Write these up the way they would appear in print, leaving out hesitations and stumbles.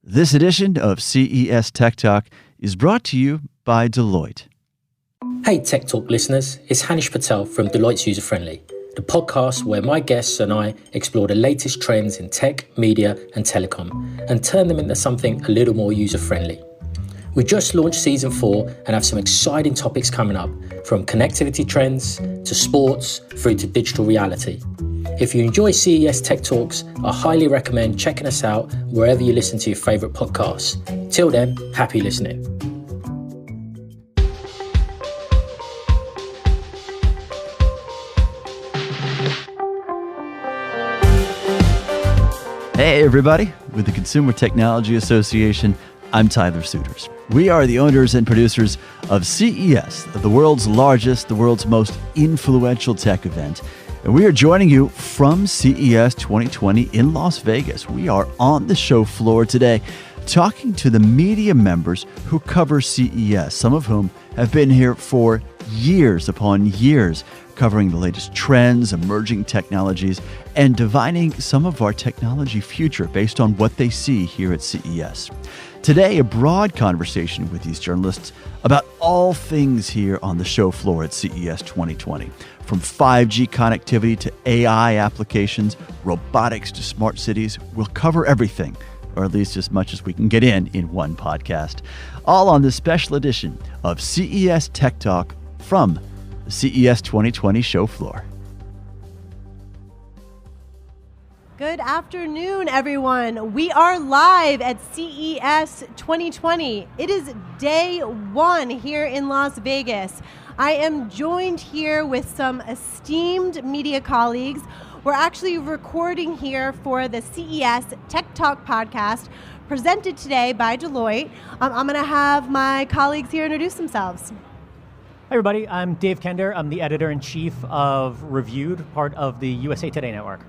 This edition of CES Tech Talk is brought to you by Deloitte. Hey Tech Talk listeners, it's Hanish Patel from Deloitte's User Friendly, the podcast where my guests and I explore the latest trends in tech, media and telecom and turn them into something a little more user-friendly. We just launched season 4 and have some exciting topics coming up, from connectivity trends to sports through to digital reality. If you enjoy CES Tech Talks, I highly recommend checking us out wherever you listen to your favourite podcasts. Till then, happy listening. Hey everybody, with the Consumer Technology Association, I'm Tyler Suiters. We are the owners and producers of CES, the world's largest, the world's most influential tech event. And we are joining you from CES 2020 in Las Vegas. We are on the show floor today talking to the media members who cover CES, some of whom have been here for years upon years, covering the latest trends, emerging technologies, and divining some of our technology future based on what they see here at CES. Today, a broad conversation with these journalists about all things here on the show floor at CES 2020, from 5G connectivity to AI applications, robotics to smart cities. We'll cover everything, or at least as much as we can get in one podcast, all on this special edition of CES Tech Talk from the CES 2020 show floor. Good afternoon, everyone. We are live at CES 2020. It is day one here in Las Vegas. I am joined here with some esteemed media colleagues. We're actually recording here for the CES Tech Talk podcast presented today by Deloitte. I'm going to have my colleagues here introduce themselves. Hi everybody, I'm Dave Kender. I'm the editor-in-chief of Reviewed, part of the USA Today network.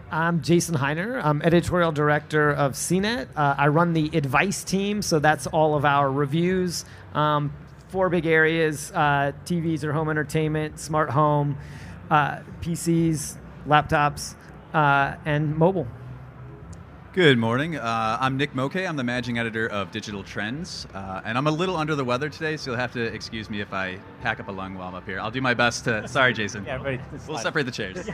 I'm Jason Hiner. I'm editorial director of CNET. I run the advice team, so that's all of our reviews. 4 big areas: TVs or home entertainment, smart home, PCs, laptops, and mobile. Good morning. I'm Nick Mokey. I'm the managing editor of Digital Trends, and I'm a little under the weather today, so you'll have to excuse me if I pack up a lung while I'm up here. I'll do my best to... Sorry, Jason. Yeah, we'll separate the chairs.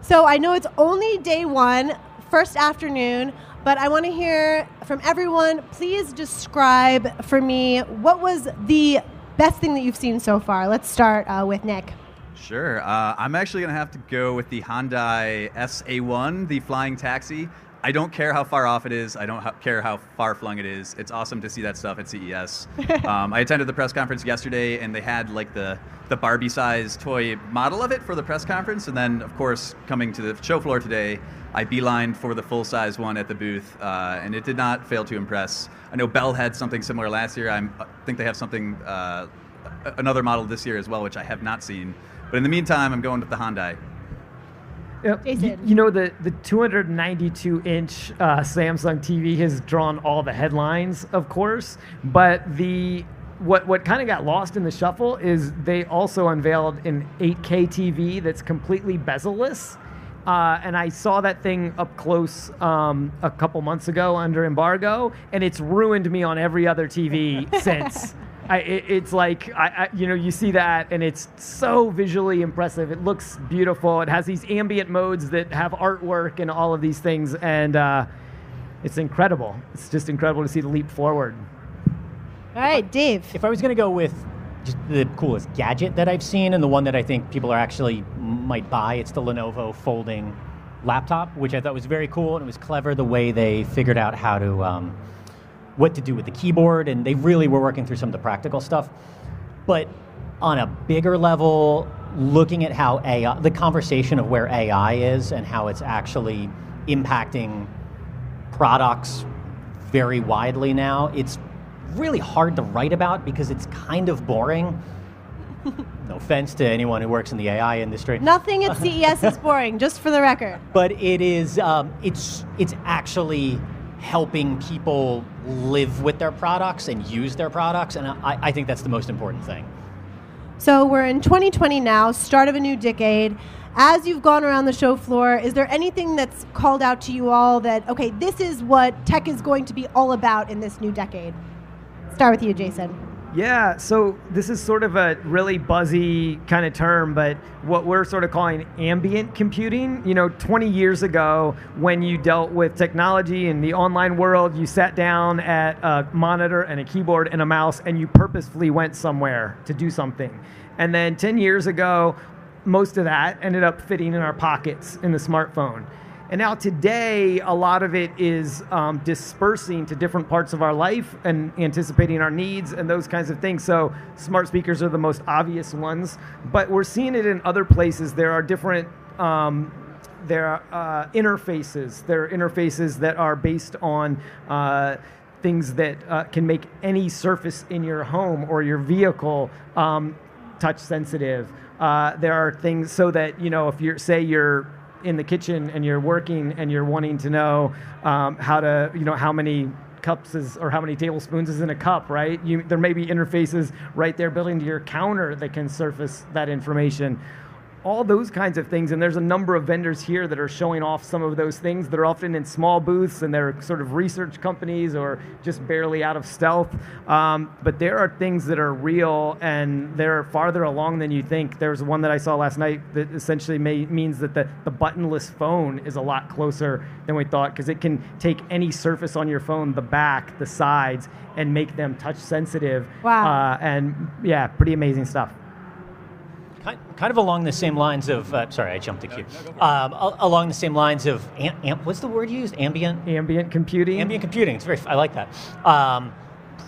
So I know it's only day one, first afternoon, but I want to hear from everyone. Please describe for me what was the best thing that you've seen so far. Let's start with Nick. Sure. I'm actually going to have to go with the Hyundai SA1, the flying taxi. I don't care how far off it is. I don't care how far flung it is. It's awesome to see that stuff at CES. I attended the press conference yesterday, and they had like the Barbie-sized toy model of it for the press conference. And then, of course, coming to the show floor today, I beelined for the full-size one at the booth, and it did not fail to impress. I know Bell had something similar last year. I think they have something, another model this year as well, which I have not seen. But in the meantime, I'm going with the Hyundai. Jason. You know, the 292-inch Samsung TV has drawn all the headlines, of course, but what kind of got lost in the shuffle is they also unveiled an 8K TV that's completely bezel-less. And I saw that thing up close a couple months ago under embargo, and it's ruined me on every other TV since. It's like, you see that, and it's so visually impressive. It looks beautiful. It has these ambient modes that have artwork and all of these things, and it's incredible. It's just incredible to see the leap forward. All right, Dave. If I was going to go with just the coolest gadget that I've seen, and the one that I think people are actually might buy, it's the Lenovo folding laptop, which I thought was very cool, and it was clever the way they figured out how to... what to do with the keyboard, and they really were working through some of the practical stuff. But on a bigger level, looking at how AI, the conversation of where AI is and how it's actually impacting products very widely now, it's really hard to write about because it's kind of boring. No offense to anyone who works in the AI industry. Nothing at CES is boring, just for the record. But it is, it's actually helping people live with their products and use their products, and I think that's the most important thing. So we're in 2020 now, start of a new decade, As you've gone around the show floor, is there anything that's called out to you all that, okay, this is what tech is going to be all about in this new decade? Start with you, Jason. Yeah, so this is sort of a really buzzy kind of term, but what we're sort of calling ambient computing. 20 years ago, when you dealt with technology in the online world, you sat down at a monitor and a keyboard and a mouse, and you purposefully went somewhere to do something. And then 10 years ago, most of that ended up fitting in our pockets in the smartphone. And now today, a lot of it is dispersing to different parts of our life and anticipating our needs and those kinds of things. So smart speakers are the most obvious ones, but we're seeing it in other places. There are different interfaces. There are interfaces that are based on things that can make any surface in your home or your vehicle touch sensitive. There are things so that, if you're in the kitchen and you're working and you're wanting to know how many cups or how many tablespoons is in a cup, right? There may be interfaces right there built into your counter that can surface that information. All those kinds of things, and there's a number of vendors here that are showing off some of those things. They're often in small booths, and they're sort of research companies or just barely out of stealth. But there are things that are real, and they're farther along than you think. There's one that I saw last night that essentially means that the buttonless phone is a lot closer than we thought, because it can take any surface on your phone, the back, the sides, and make them touch sensitive. Wow. And yeah, pretty amazing stuff. Kind of along the same lines of, sorry, I jumped the queue. Along the same lines of, what's the word used? Ambient computing. Ambient computing. I like that.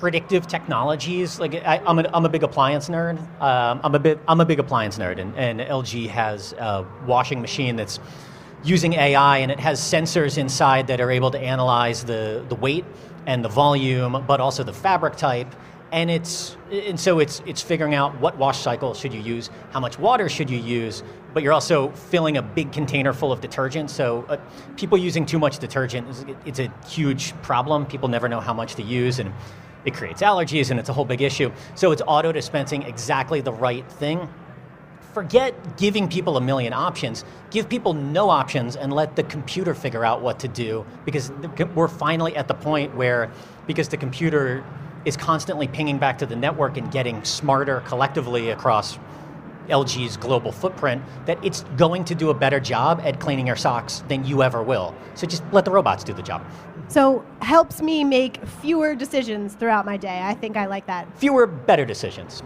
Predictive technologies. Like I'm a big appliance nerd. I'm a big appliance nerd, and LG has a washing machine that's using AI, and it has sensors inside that are able to analyze the weight and the volume, but also the fabric type. And so it's figuring out what wash cycle should you use, how much water should you use, but you're also filling a big container full of detergent. So people using too much detergent, it's a huge problem. People never know how much to use, and it creates allergies, and it's a whole big issue. So it's auto-dispensing exactly the right thing. Forget giving people a million options. Give people no options and let the computer figure out what to do, because we're finally at the point where, because the computer is constantly pinging back to the network and getting smarter collectively across LG's global footprint, that it's going to do a better job at cleaning your socks than you ever will. So just let the robots do the job. So helps me make fewer decisions throughout my day. I think I like that. Fewer, better decisions.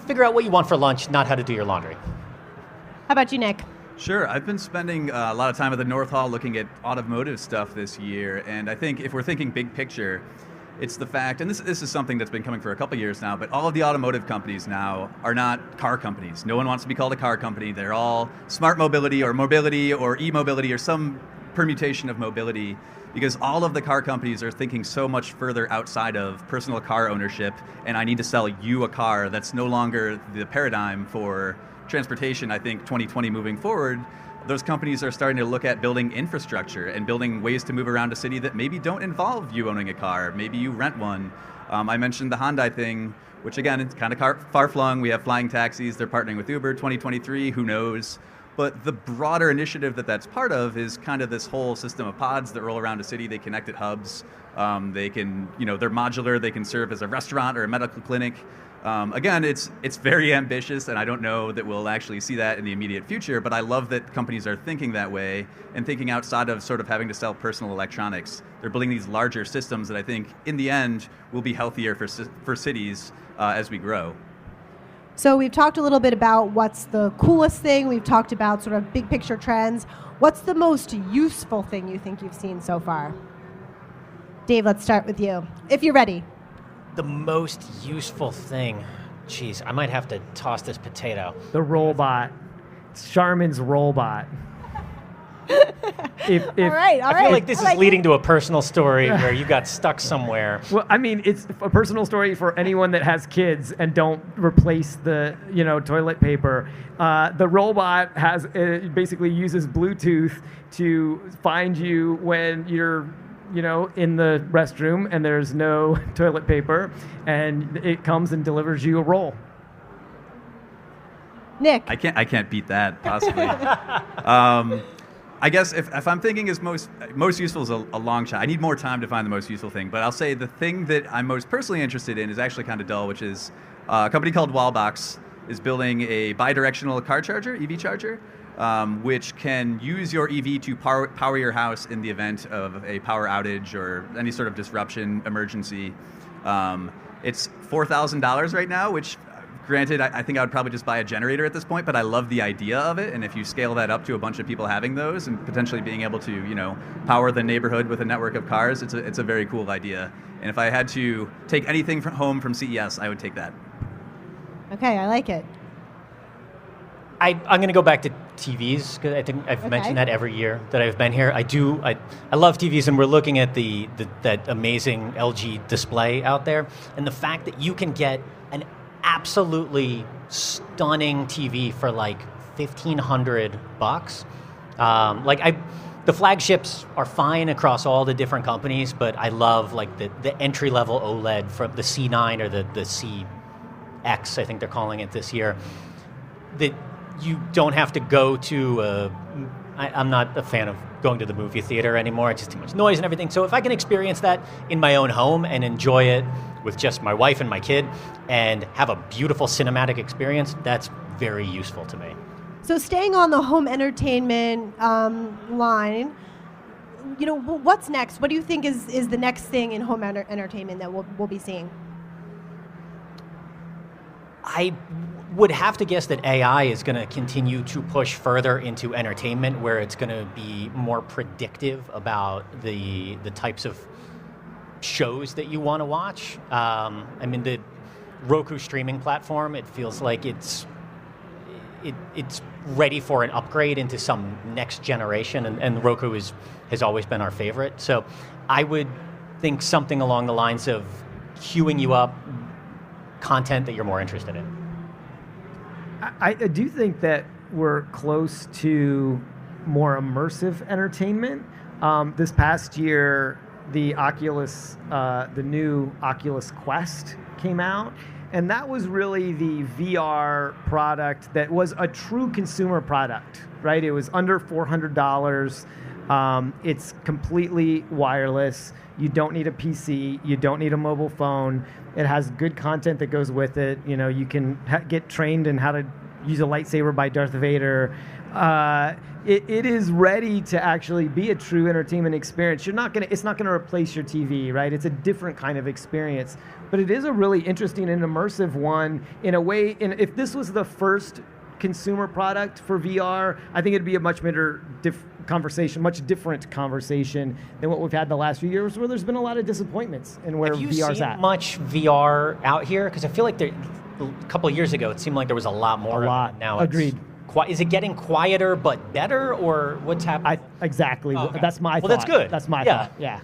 Figure out what you want for lunch, not how to do your laundry. How about you, Nick? Sure. I've been spending a lot of time at the North Hall looking at automotive stuff this year, and I think if we're thinking big picture, it's the fact, and this is something that's been coming for a couple years now, but all of the automotive companies now are not car companies. No one wants to be called a car company. They're all smart mobility or e-mobility or some permutation of mobility, because all of the car companies are thinking so much further outside of personal car ownership, and I need to sell you a car. That's no longer the paradigm for transportation. I think 2020 moving forward, those companies are starting to look at building infrastructure and building ways to move around a city that maybe don't involve you owning a car. Maybe you rent one. I mentioned the Hyundai thing, which again, it's kind of far-flung. We have flying taxis. They're partnering with Uber 2023. Who knows? But the broader initiative that's part of is kind of this whole system of pods that roll around a city. They connect at hubs. They can, they're modular. They can serve as a restaurant or a medical clinic. Again, it's very ambitious, and I don't know that we'll actually see that in the immediate future, but I love that companies are thinking that way and thinking outside of sort of having to sell personal electronics. They're building these larger systems that I think, in the end, will be healthier for cities as we grow. So we've talked a little bit about what's the coolest thing. We've talked about sort of big picture trends. What's the most useful thing you think you've seen so far? Dave, let's start with you, if you're ready. The most useful thing, geez, I might have to toss this potato. The robot. It's Charmin's robot. All right. I feel like this is leading to a personal story where you got stuck somewhere. Well, I mean, it's a personal story for anyone that has kids and don't replace the, toilet paper. The robot basically uses Bluetooth to find you when you're in the restroom and there's no toilet paper, and it comes and delivers you a roll. Nick. I can't beat that possibly. I guess if I'm thinking is most useful is a long shot. I need more time to find the most useful thing. But I'll say the thing that I'm most personally interested in is actually kind of dull, which is a company called Wallbox is building a bidirectional car charger, EV charger, which can use your EV to power your house in the event of a power outage or any sort of disruption emergency. It's $4,000 right now, which granted, I think I would probably just buy a generator at this point, but I love the idea of it. And if you scale that up to a bunch of people having those and potentially being able to, power the neighborhood with a network of cars, it's a very cool idea. And if I had to take anything from home from CES, I would take that. Okay, I like it. I'm going to go back to TVs because I think I've mentioned that every year that I've been here. I love TVs, and we're looking at that amazing LG display out there, and the fact that you can get an absolutely stunning TV for like $1,500. The flagships are fine across all the different companies, but I love like the entry level OLED from the C9 or the CX, I think they're calling it this year. That you don't have to go to I'm not a fan of going to the movie theater anymore. It's just too much noise and everything. So if I can experience that in my own home and enjoy it with just my wife and my kid and have a beautiful cinematic experience, that's very useful to me. So staying on the home entertainment line, what's next? What do you think is the next thing in home entertainment that we'll be seeing? I would have to guess that AI is going to continue to push further into entertainment, where it's going to be more predictive about the types of shows that you want to watch. The Roku streaming platform, it feels like it's ready for an upgrade into some next generation, and Roku has always been our favorite. So I would think something along the lines of queuing you up content that you're more interested in. I do think that we're close to more immersive entertainment. This past year, the new Oculus Quest came out, and that was really the VR product that was a true consumer product, right? It was under $400. It's completely wireless. You don't need a PC. You don't need a mobile phone. It has good content that goes with it. You can get trained in how to use a lightsaber by Darth Vader. It is ready to actually be a true entertainment experience. It's not gonna replace your TV, right? It's a different kind of experience, but it is a really interesting and immersive one in a way. And if this was the first consumer product for VR, I think it'd be a much better much different conversation than what we've had the last few years, where there's been a lot of disappointments in where VR's at. Have you seen much VR out here? Because I feel like a couple of years ago, it seemed like there was a lot more. A lot. Now Agreed. Is it getting quieter but better, or what's happening? Exactly. Oh, okay. That's my thought. Well, that's good. That's my thought. Yeah.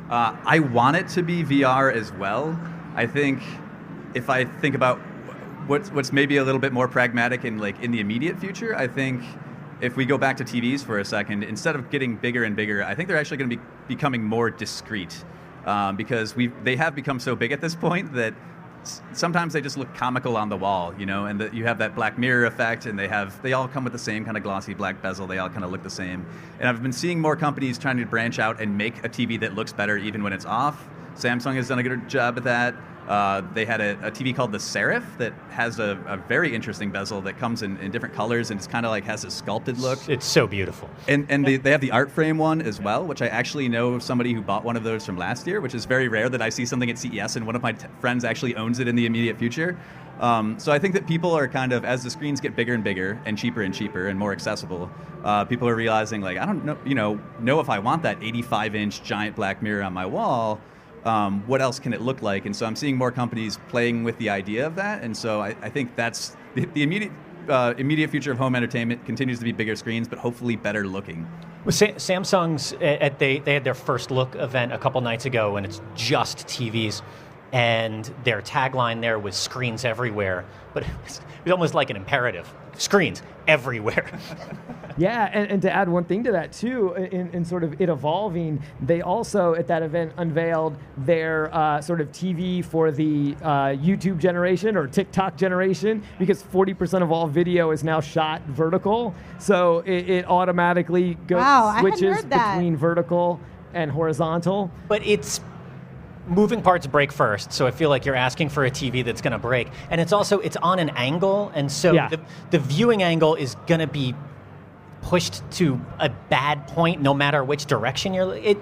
I want it to be VR as well. I think if I think about what's maybe a little bit more pragmatic in the immediate future, I think if we go back to TVs for a second, instead of getting bigger and bigger, I think they're actually going to be becoming more discrete because they have become so big at this point that sometimes they just look comical on the wall, and that you have that Black Mirror effect, and they all come with the same kind of glossy black bezel. They all kind of look the same. And I've been seeing more companies trying to branch out and make a TV that looks better even when it's off. Samsung has done a good job at that. They had a TV called the Serif that has a very interesting bezel that comes in different colors, and it's kind of like has a sculpted look. It's so beautiful. And they have the art frame one as well, which I actually know somebody who bought one of those from last year, which is very rare that I see something at CES and one of my friends actually owns it in the immediate future. So I think that people are kind of, as the screens get bigger and bigger and cheaper and more accessible, people are realizing I don't know if I want that 85-inch giant Black Mirror on my wall. What else can it look like? And so I'm seeing more companies playing with the idea of that. And so I think that's the immediate future of home entertainment continues to be bigger screens, but hopefully better looking. Well, Samsung's they had their first look event a couple nights ago, and it's just TVs. And their tagline there was "screens everywhere," but it was almost like an imperative: screens everywhere. Yeah, and to add one thing to that too, in sort of it evolving, they also at that event unveiled their sort of TV for the YouTube generation or TikTok generation, because 40% of all video is now shot vertical. So it automatically switches between vertical and horizontal. But it's moving parts break first, so I feel like you're asking for a TV that's going to break. And it's on an angle, and so the viewing angle is going to be pushed to a bad point no matter which direction you're...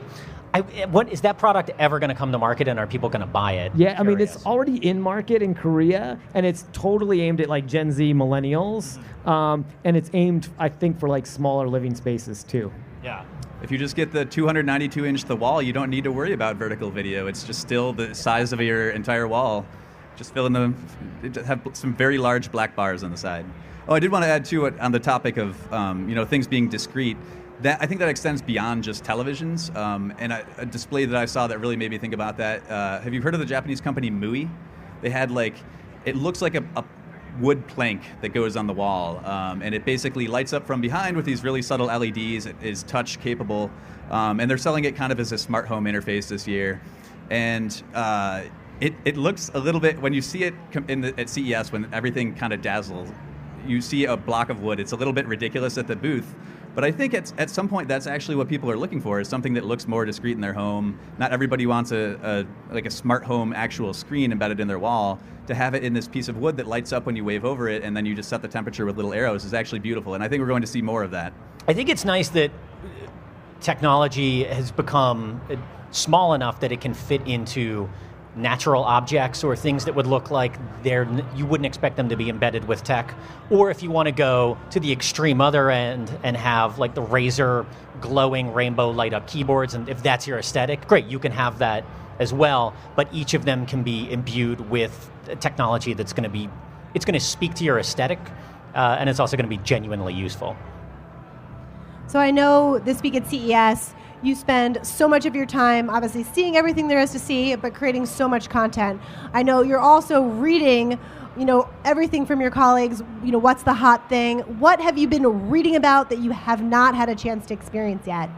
What is that product ever going to come to market, and are people going to buy it? Yeah, I mean, it's already in market in Korea, and it's totally aimed at like Gen Z millennials, and it's aimed, I think, for like smaller living spaces too. Yeah. If you just get the 292-inch the wall, you don't need to worry about vertical video. It's just still the size of your entire wall. Just fill in have some very large black bars on the side. Oh, I did want to add too, on the topic of things being discrete. That I think that extends beyond just televisions. And a display that I saw that really made me think about that. Have you heard of the Japanese company Mui? They had it looks like a wood plank that goes on the wall, and it basically lights up from behind with these really subtle LEDs. It is touch capable, and they're selling it kind of as a smart home interface this year. And it looks a little bit, when you see it at CES, when everything kind of dazzles, you see a block of wood. It's a little bit ridiculous at the booth. But I think at some point that's actually what people are looking for, is something that looks more discreet in their home. Not everybody wants a smart home actual screen embedded in their wall. To have it in this piece of wood that lights up when you wave over it, and then you just set the temperature with little arrows, is actually beautiful. And I think we're going to see more of that. I think it's nice that technology has become small enough that it can fit into natural objects or things that would look like you wouldn't expect them to be embedded with tech. Or if you want to go to the extreme other end and have like the Razer glowing rainbow light up keyboards, and if that's your aesthetic, great, you can have that as well. But each of them can be imbued with technology that's going to speak to your aesthetic, and it's also going to be genuinely useful. So I know this week at CES, you spend so much of your time obviously seeing everything there is to see, but creating so much content. I know you're also reading, everything from your colleagues, what's the hot thing? What have you been reading about that you have not had a chance to experience yet?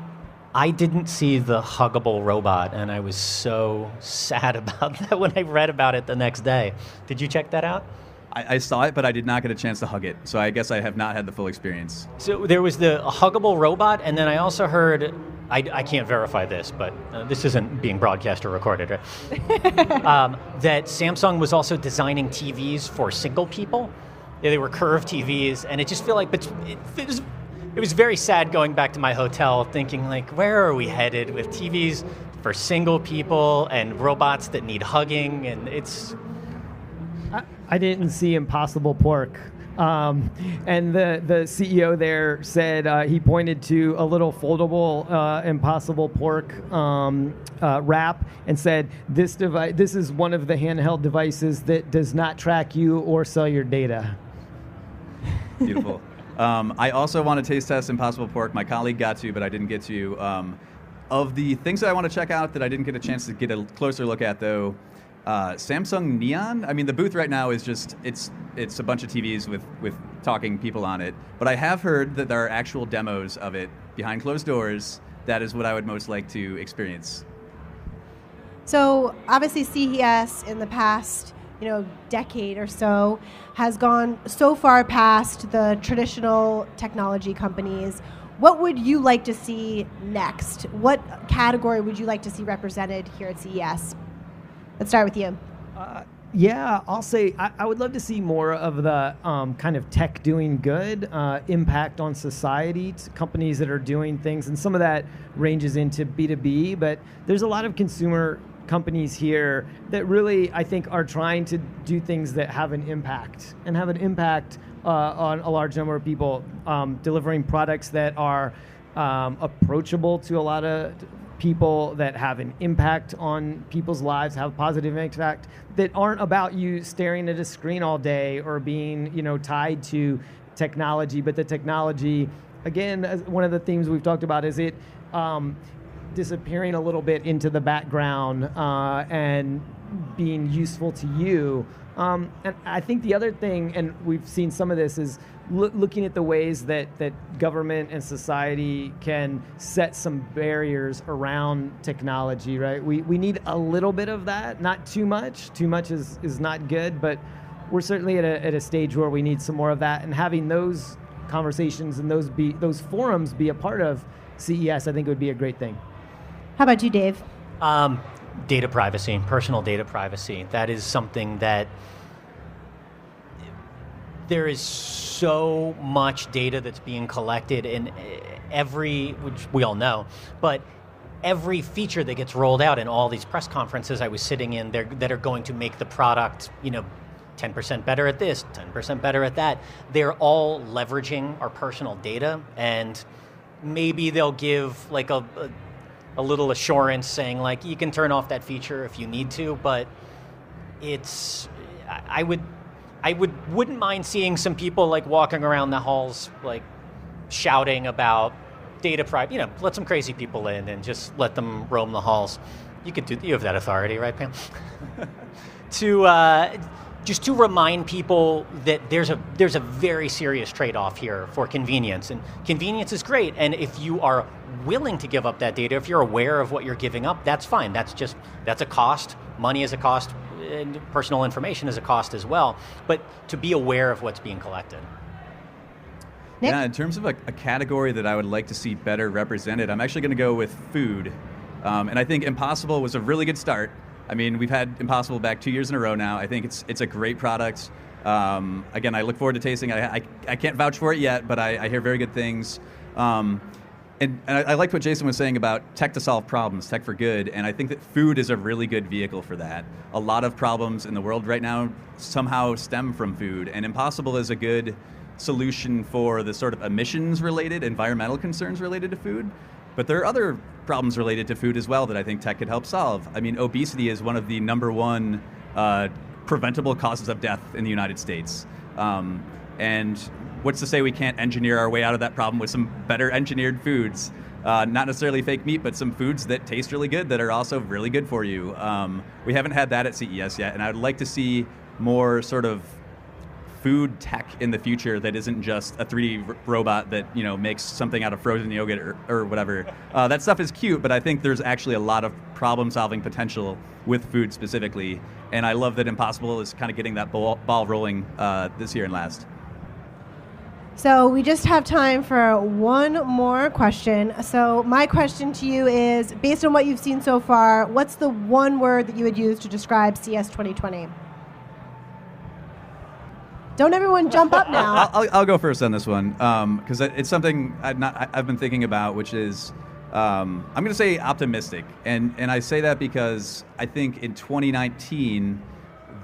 I didn't see the huggable robot, and I was so sad about that when I read about it the next day. Did you check that out? I saw it, but I did not get a chance to hug it, so I guess I have not had the full experience. So there was the huggable robot, and then I also heard, I can't verify this, but this isn't being broadcast or recorded, right? That Samsung was also designing TVs for single people. Yeah, they were curved TVs, and it just felt like it was very sad going back to my hotel thinking, like, where are we headed with TVs for single people and robots that need hugging, and it's... I didn't see Impossible Pork. And the CEO there said he pointed to a little foldable Impossible Pork wrap and said, this is one of the handheld devices that does not track you or sell your data. Beautiful. I also want to taste test Impossible Pork. My colleague got to, but I didn't get to. Of the things that I want to check out that I didn't get a chance to get a closer look at, though, Samsung Neon. I mean, the booth right now is just, it's a bunch of TVs with talking people on it. But I have heard that there are actual demos of it behind closed doors. That is what I would most like to experience. So obviously CES in the past, decade or so has gone so far past the traditional technology companies. What would you like to see next? What category would you like to see represented here at CES? Let's start with you. Yeah, I'll say I would love to see more of the kind of tech doing good, impact on society, companies that are doing things. And some of that ranges into B2B, but there's a lot of consumer companies here that really, I think, are trying to do things that have an impact and have an impact on a large number of people, delivering products that are approachable to a lot of people, that have an impact on people's lives, have positive impact, that aren't about you staring at a screen all day or being, tied to technology. But the technology, again, one of the themes we've talked about is it disappearing a little bit into the background and being useful to you. And I think the other thing, and we've seen some of this, is looking at the ways that government and society can set some barriers around technology, right? We need a little bit of that, not too much. Too much is not good, but we're certainly at a stage where we need some more of that, and having those conversations and those forums be a part of CES, I think would be a great thing. How about you, Dave? Data privacy, personal data privacy. That is something that there is so much data that's being collected in which we all know, but every feature that gets rolled out in all these press conferences I was sitting in that are going to make the product, 10% better at this, 10% better at that. They're all leveraging our personal data, and maybe they'll give like a little assurance saying like you can turn off that feature if you need to, but I wouldn't mind seeing some people like walking around the halls like shouting about data privacy. Let some crazy people in and just let them roam the halls. You have that authority, right, Pam? Just to remind people that there's a very serious trade-off here for convenience, and convenience is great. And if you are willing to give up that data, if you're aware of what you're giving up, that's fine. That's a cost. Money is a cost, and personal information is a cost as well. But to be aware of what's being collected. Nick? Yeah, in terms of a category that I would like to see better represented, I'm actually going to go with food, and I think Impossible was a really good start. I mean, we've had Impossible back 2 years in a row now. I think it's a great product. Again, I look forward to tasting. I can't vouch for it yet, but I hear very good things. And I liked what Jason was saying about tech to solve problems, tech for good. And I think that food is a really good vehicle for that. A lot of problems in the world right now somehow stem from food. And Impossible is a good solution for the sort of emissions-related, environmental concerns related to food. But there are other problems related to food as well that I think tech could help solve. I mean, obesity is one of the number one preventable causes of death in the United States. And what's to say we can't engineer our way out of that problem with some better engineered foods? Not necessarily fake meat, but some foods that taste really good that are also really good for you. We haven't had that at CES yet, and I would like to see more sort of food tech in the future that isn't just a 3D robot that makes something out of frozen yogurt or whatever. That stuff is cute, but I think there's actually a lot of problem-solving potential with food specifically, and I love that Impossible is kind of getting that ball rolling this year and last. So we just have time for one more question. So my question to you is, based on what you've seen so far, what's the one word that you would use to describe CES 2020? Don't everyone jump up now. I'll go first on this one because it's something I've been thinking about, which is I'm going to say optimistic, and I say that because I think in 2019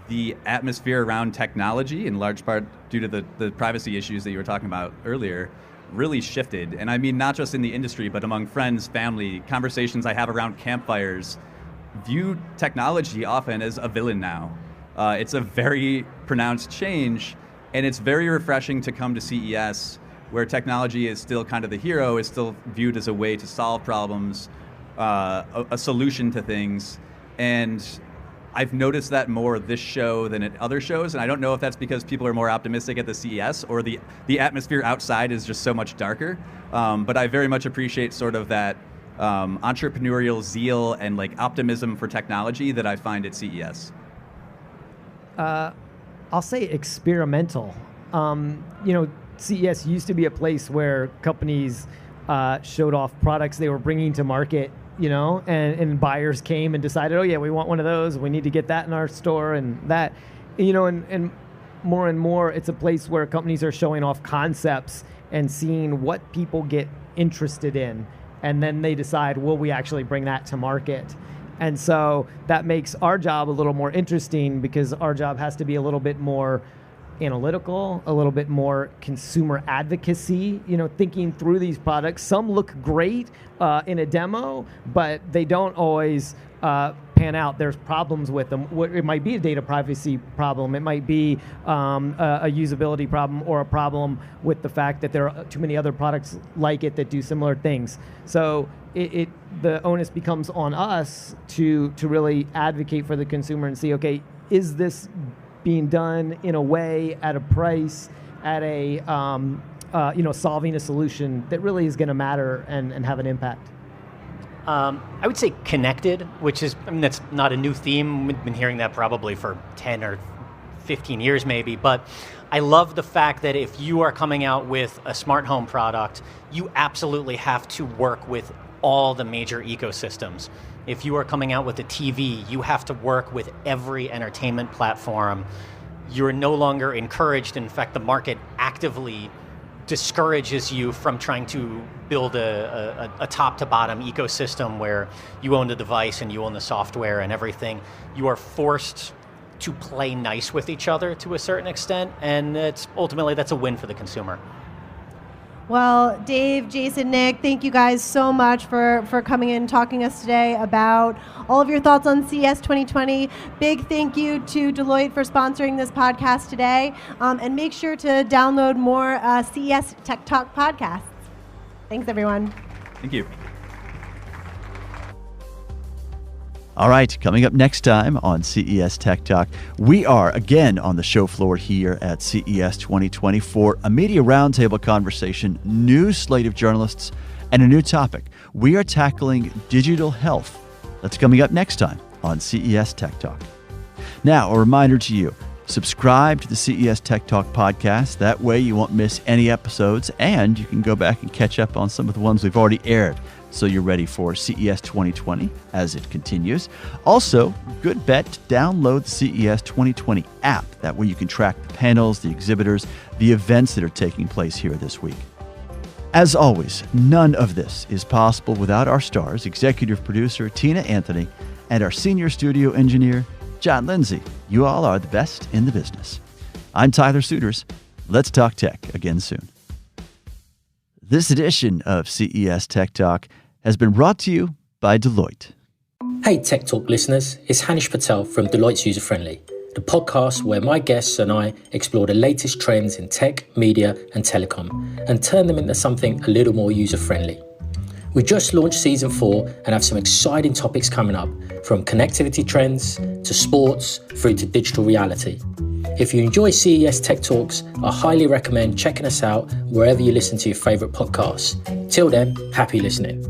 the atmosphere around technology, in large part due to the privacy issues that you were talking about earlier, really shifted. And I mean not just in the industry, but among friends, family, conversations I have around campfires view technology often as a villain now. It's a very pronounced change, and it's very refreshing to come to CES where technology is still kind of the hero, is still viewed as a way to solve problems, a solution to things. And I've noticed that more this show than at other shows, and I don't know if that's because people are more optimistic at the CES or the atmosphere outside is just so much darker. But I very much appreciate sort of that entrepreneurial zeal and like optimism for technology that I find at CES. I'll say experimental. CES used to be a place where companies showed off products they were bringing to market, and buyers came and decided, oh yeah, we want one of those. We need to get that in our store and that, and more, it's a place where companies are showing off concepts and seeing what people get interested in. And then they decide, will we actually bring that to market? And so that makes our job a little more interesting because our job has to be a little bit more analytical, a little bit more consumer advocacy, thinking through these products. Some look great in a demo, but they don't always pan pan out. There's problems with them. It might be a data privacy problem. It might be a usability problem, or a problem with the fact that there are too many other products like it that do similar things. So the onus becomes on us to really advocate for the consumer and see, okay, is this being done in a way, at a price, at a solving a solution that really is going to matter and have an impact? I would say connected, which is, that's not a new theme. We've been hearing that probably for 10 or 15 years maybe, but I love the fact that if you are coming out with a smart home product, you absolutely have to work with all the major ecosystems. If you are coming out with a TV, you have to work with every entertainment platform. You're no longer encouraged. In fact, the market actively discourages you from trying to build a top-to-bottom ecosystem where you own the device and you own the software and everything. You are forced to play nice with each other to a certain extent, and ultimately that's a win for the consumer. Well, Dave, Jason, Nick, thank you guys so much for coming in and talking to us today about all of your thoughts on CES 2020. Big thank you to Deloitte for sponsoring this podcast today. And make sure to download more CES Tech Talk podcasts. Thanks, everyone. Thank you. All right, coming up next time on CES Tech Talk, we are again on the show floor here at CES 2020 for a media roundtable conversation, new slate of journalists, and a new topic. We are tackling digital health. That's coming up next time on CES Tech Talk. Now, a reminder to you, subscribe to the CES Tech Talk podcast. That way you won't miss any episodes, and you can go back and catch up on some of the ones we've already aired, so you're ready for CES 2020 as it continues. Also, good bet to download the CES 2020 app. That way you can track the panels, the exhibitors, the events that are taking place here this week. As always, none of this is possible without our stars, executive producer Tina Anthony, and our senior studio engineer, John Lindsay. You all are the best in the business. I'm Tyler Suiters. Let's talk tech again soon. This edition of CES Tech Talk has been brought to you by Deloitte. Hey Tech Talk listeners, it's Hanish Patel from Deloitte's User Friendly, the podcast where my guests and I explore the latest trends in tech, media and telecom and turn them into something a little more user-friendly. We just launched season 4 and have some exciting topics coming up, from connectivity trends to sports through to digital reality. If you enjoy CES Tech Talks, I highly recommend checking us out wherever you listen to your favourite podcasts. Till then, happy listening.